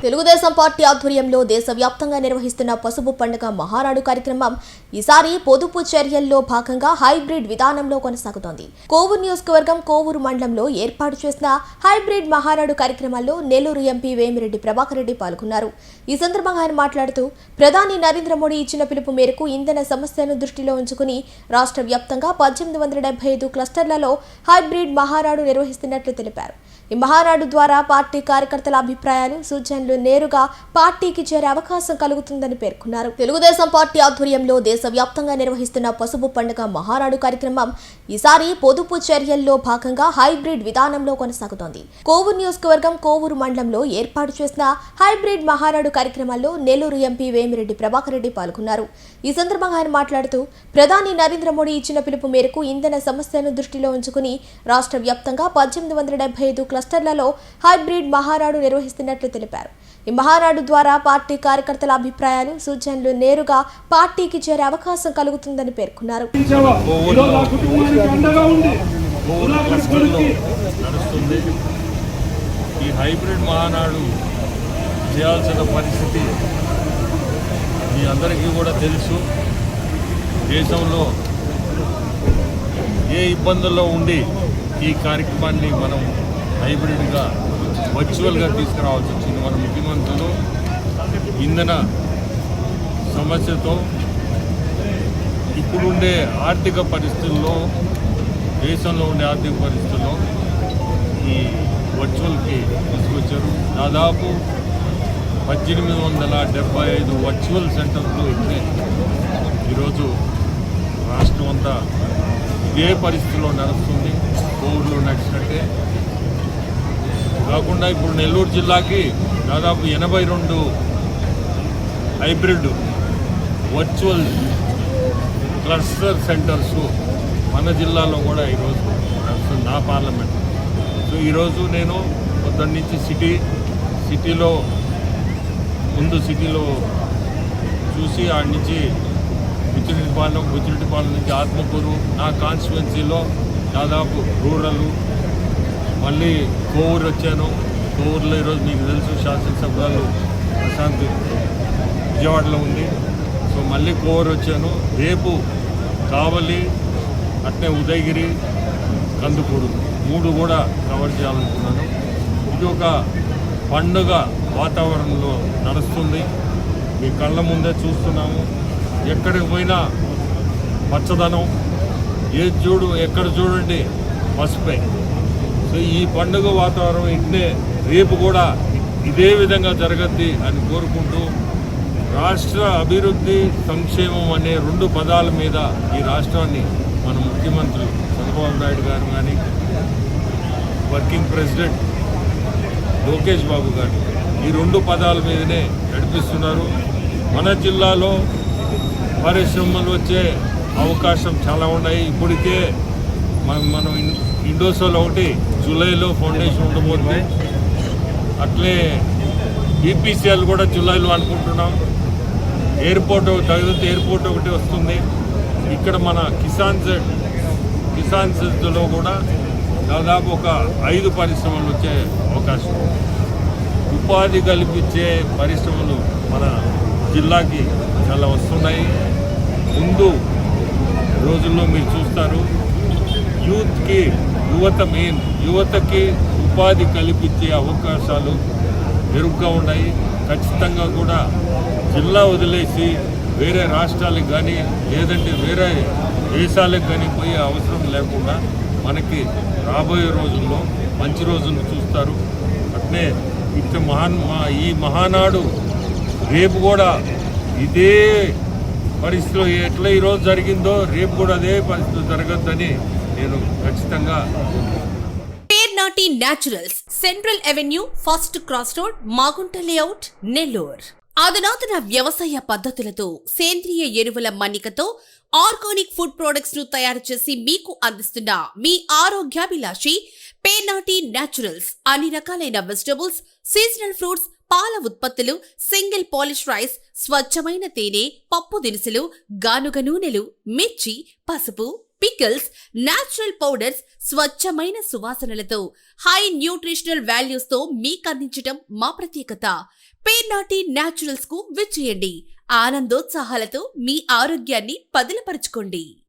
Telugu Desam party ఆధ్వర్యంలో దేశవ్యాప్తంగా నిర్వహిస్తున్న పసుపు పండుగ మహానాడు కార్యక్రమం ఈసారి పొదుపు చర్యల్లో భాగంగా హైబ్రిడ్ విధానంలో కొనసాగుతోంది. కోవూరు నియోజకవర్గం కోవూరు మండలంలో ఏర్పాటు చేసిన హైబ్రిడ్ మహానాడు కార్యక్రమాల్లో నెల్లూరు ఎంపీ వేమిరెడ్డి ప్రభాకర్ రెడ్డి పాల్గొన్నారు. ఈ సందర్భంగా ఆయన మాట్లాడుతూ ప్రధాని నరేంద్ర మోడీ ఇచ్చిన పిలుపు మేరకు ఇంధన సమస్యను దృష్టిలో ఉంచుకుని రాష్ట్ర వ్యాప్తంగా 1875 క్లస్టర్లలో హైబ్రిడ్ మహానాడు నిర్వహిస్తున్నట్లు తెలిపారు. ఈ మహానాడు ద్వారా పార్టీ కార్యకర్తల అభిప్రాయాలు, సూచనలు నేరుగా పార్టీకి చేరే అవకాశం కలుగుతుందని పేర్కొన్నారు. తెలుగుదేశం పార్టీ ఆధ్వర్యంలో దేశవ్యాప్తంగా నిర్వహిస్తున్న పసుపు పండుగ మహానాడు కార్యక్రమం ఈసారి పొదుపు చర్యల్లో భాగంగా హైబ్రిడ్ విధానంలో కొనసాగుతోంది. కోవూరు నియోజకవర్గం కోవూరు మండలంలో ఏర్పాటు చేసిన హైబ్రిడ్ మహానాడు కార్యక్రమాల్లో నెల్లూరు ఎంపీ వేమిరెడ్డి ప్రభాకర్ రెడ్డి పాల్గొన్నారు. ఈ సందర్భంగా ఆయన మాట్లాడుతూ ప్రధాని నరేంద్ర మోడీ ఇచ్చిన పిలుపు మేరకు ఇంధన సమస్యను దృష్టిలో ఉంచుకుని రాష్ట్ర వ్యాప్తంగా 1875 క్లస్టర్లలో హైబ్రిడ్ మహానాడు నిర్వహిస్తున్నట్లు తెలిపారు. ఈ మహానాడు ద్వారా పార్టీ కార్యకర్తల అభిప్రాయాలు, సూచనలు నేరుగా పార్టీకి చేరే అవకాశం కలుగుతుందని పేర్కొన్నారు. ఈ హైబ్రిడ్ మహానాడు చేయాల్సిన పరిస్థితి మీ అందరికీ కూడా తెలుసు. దేశంలో ఏ ఇబ్బందుల్లో ఉండి ఈ కార్యక్రమాన్ని మనం హైబ్రిడ్గా వర్చువల్గా తీసుకురావాల్సి వచ్చింది. మన ముఖ్యమంత్రులు ఇంధన సమస్యతో ఇప్పుడుండే ఆర్థిక పరిస్థితుల్లో, దేశంలో ఉండే ఆర్థిక పరిస్థితుల్లో ఈ వర్చువల్కి తీసుకొచ్చారు. దాదాపు 1875 వర్చువల్ సెంటర్లు ఇక్కడే ఈరోజు రాష్ట్రం అంతా ఇదే పరిస్థితిలో నడుస్తుంది. కోవిడ్లో నడిచినట్టే కాకుండా ఇప్పుడు నెల్లూరు జిల్లాకి దాదాపు 82 హైబ్రిడ్ వర్చువల్ క్లస్టర్ సెంటర్స్ మన జిల్లాలో కూడా ఈరోజు నడుస్తుంది. నా పార్లమెంట్. సో ఈరోజు నేను పొద్దున్న నుంచి సిటీలో చూసి ఆడి నుంచి బుచ్చిరెడ్డిపాలెం నుంచి ఆత్మకూరు, నా కాన్స్టిట్యువెన్సీలో దాదాపు రూరల్, మళ్ళీ కోవూరు వచ్చాను. కోవూరులో ఈరోజు మీకు తెలుసు శాసనసభ్యులు ప్రశాంత్ విజయవాడలో ఉంది. సో మళ్ళీ కోవూరు వచ్చాను. రేపు కావలి, అట్నే ఉదయగిరి, కందుకూరు 3 కూడా కవర్ చేయాలనుకున్నాను. ఇది ఒక పండుగ వాతావరణంలో నడుస్తుంది. మీ కళ్ళ ముందే చూస్తున్నాము. ఎక్కడికి పోయినా పచ్చదనం, ఎక్కడ చూడండి పసుపే. సో ఈ పండుగ వాతావరణం ఇట్నే రేపు కూడా ఇదే విధంగా జరగద్ది అని కోరుకుంటూ, రాష్ట్ర అభివృద్ధి, సంక్షేమం అనే 2 పదాల మీద ఈ రాష్ట్రాన్ని మన ముఖ్యమంత్రి చంద్రబాబు నాయుడు గారు కానీ, వర్కింగ్ ప్రెసిడెంట్ లోకేష్ బాబు గారు ఈ 2 పదాల మీదనే నడిపిస్తున్నారు. మన జిల్లాలో పరిశ్రమలు వచ్చే అవకాశం చాలా ఉన్నాయి. ఇప్పటికే మనం ఇండోసోలో ఒకటి జూలైలో ఫౌండేషన్ ఉండబోతుంది. అట్లే బీపీసీఎల్ కూడా జూలైలో అనుకుంటున్నాం. ఎయిర్పోర్ట్ ఒకటి వస్తుంది. ఇక్కడ మన కిసాన్ సెడ్లో కూడా దాదాపు ఒక 5 పరిశ్రమలు వచ్చే అవకాశం, ఉపాధి కల్పించే పరిశ్రమలు మన జిల్లాకి చాలా వస్తున్నాయి. ముందు రోజుల్లో మీరు చూస్తారు, యువతకి ఉపాధి కల్పించే అవకాశాలు మెరుగ్గా ఉన్నాయి. ఖచ్చితంగా కూడా జిల్లా వదిలేసి వేరే రాష్ట్రాలకు కానీ లేదంటే వేరే దేశాలకు కానీ పోయే అవసరం లేకుండా మనకి రాబోయే రోజుల్లో మంచి రోజులు చూస్తారు. అట్నే ఈ మహానాడు రేపు కూడా ఇదే పరిస్థితిలో ఎట్లా ఈరోజు జరిగిందో రేపు కూడా అదే పరిస్థితి జరగద్దని నేను ఖచ్చితంగా Pernati naturals, central avenue, first cross road, Magunta layout, Nellore. అధునాతన వ్యవసాయ పద్ధతులతో, సేంద్రియ ఎరువుల మన్నికతో ఆర్గానిక్ ఫుడ్ ప్రొడక్ట్స్ ను తయారు చేసి మీకు అందిస్తున్న మీ ఆరోగ్యాభిలాషి పేర్నాటి న్యాచురల్స్. అన్ని రకాలైన వెజిటబుల్స్, సీజనల్ ఫ్రూట్స్, పాల ఉత్పత్తులు, సింగిల్ పాలిష్ రైస్, స్వచ్ఛమైన తేనె, పప్పు దినుసులు, గానుగ నూనెలు, మిర్చి, పసుపు, పికిల్స్, నేచురల్ పౌడర్స్, స్వచ్ఛమైన సువాసనలతో హై న్యూట్రిషనల్ వాల్యూస్ తో మీకందించటం మా ప్రత్యేకత. పేర్నాటి న్యాచురల్స్ కు విచ్చేయండి. ఆనందోత్సాహాలతో మీ ఆరోగ్యాన్ని పదిలపరచుకోండి.